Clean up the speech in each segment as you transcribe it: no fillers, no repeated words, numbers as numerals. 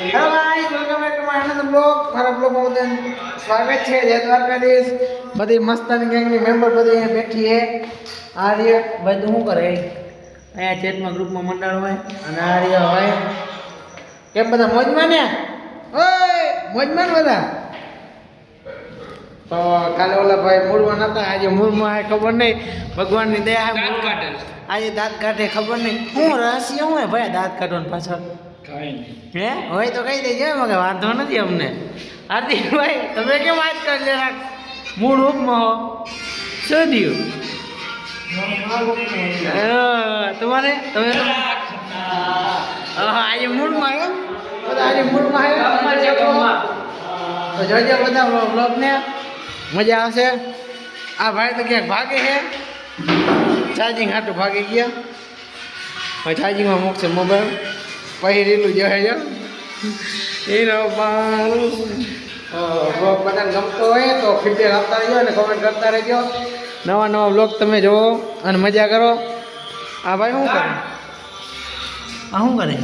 hello guys welcome back to my another blog મારા બ્લોગમાં બધાનું સ્વાગત છે જય દ્વારકાધીશ બધી મસ્તાની ગેંગની મેમ્બર બધી અહીંયા બેઠી છે આર્ય ભાઈ તું શું કરે અહીંયા ચેટમાં ગ્રુપમાં મંડાણ હોય અને આર્ય ભાઈ કેમ બધા મોજમાં ને ઓય મોજમાં બધા તો કાલે ઓલા ભાઈ મૂળમાં નતા આજે મૂળમાં ખબર નહીં ભગવાનની દયા આજે દાંત કાઢે ખબર નહીં શું રહસ્ય હું હે ભાઈ દાંત કાઢવાની પાછળ હે હોય તો કહી દેજો મગે વાંધો નથી અમને હાર્દિકભાઈ તમે કેમ વાત કરી જરાક મૂળ ઉપમાં હો શું થયું તમારે તમે આજે મૂળમાં આવ્યો બધા આજે મૂળમાં આવ્યો તો જોજો બધા બ્લોગને મજા આવશે આ ભાઈ તો ક્યાંક ભાગે છે ચાર્જિંગ હાટું ભાગી ગયા હવે ચાર્જિંગમાં મૂકશે મોબાઈલ પછી રીલું જશે જો એનો બ્લોગ બધાને ગમતો હોય તો ફીડબેક આપતા રહેજો અને કોમેન્ટ કરતા રહેજો નવા નવા બ્લોગ તમે જુઓ અને મજા કરો આ ભાઈ શું કરે આ શું કરે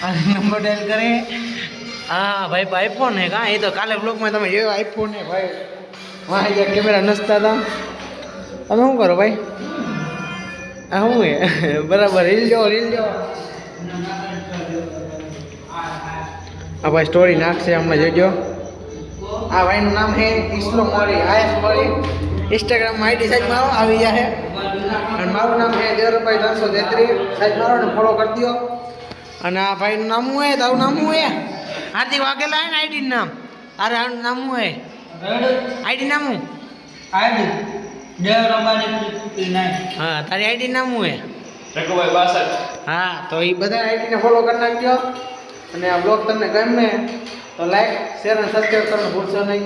આ નંબર ડાયલ કરે હા ભાઈ આઈફોન હે કાં એ તો કાલે બ્લોગમાં તમે જોયો આઈફોન હે ભાઈ વાહ જ્યાં કેમેરા નસતા હતા તમે શું કરો ભાઈ આ શું હે બરાબર રીલ જો આ ભાઈ સ્ટોરી નાખશે હમણાં જોજો આ ભાઈનું નામ છે ઇસ્લો મોરી આયસ મોરી ઇન્સ્ટાગ્રામમાં આઈડી સાઈડ મારો આવી જાય અને મારું નામ છે દેવરભાઈ 333 સાઈડ મારો ને ફોલો કરી દો અને આ ભાઈનું નામ શું હે તારું નામ શું હે હાર્દિક વાઘેલા હે ને આઈડીનું નામ તારે આનું નામ શું હે આઈડી નામ શું આઈડી દેવરંબાની 59 હા તારી આઈડી નામ શું હે રઘુભાઈ 62 હા તો એ બધા આઈડીને ફોલો કરી નાખજો અને આ બ્લોગ તમને ગમે તો લાઈક શેર અને સબસ્ક્રાઈબ કરવાનું ભૂલશો નહીં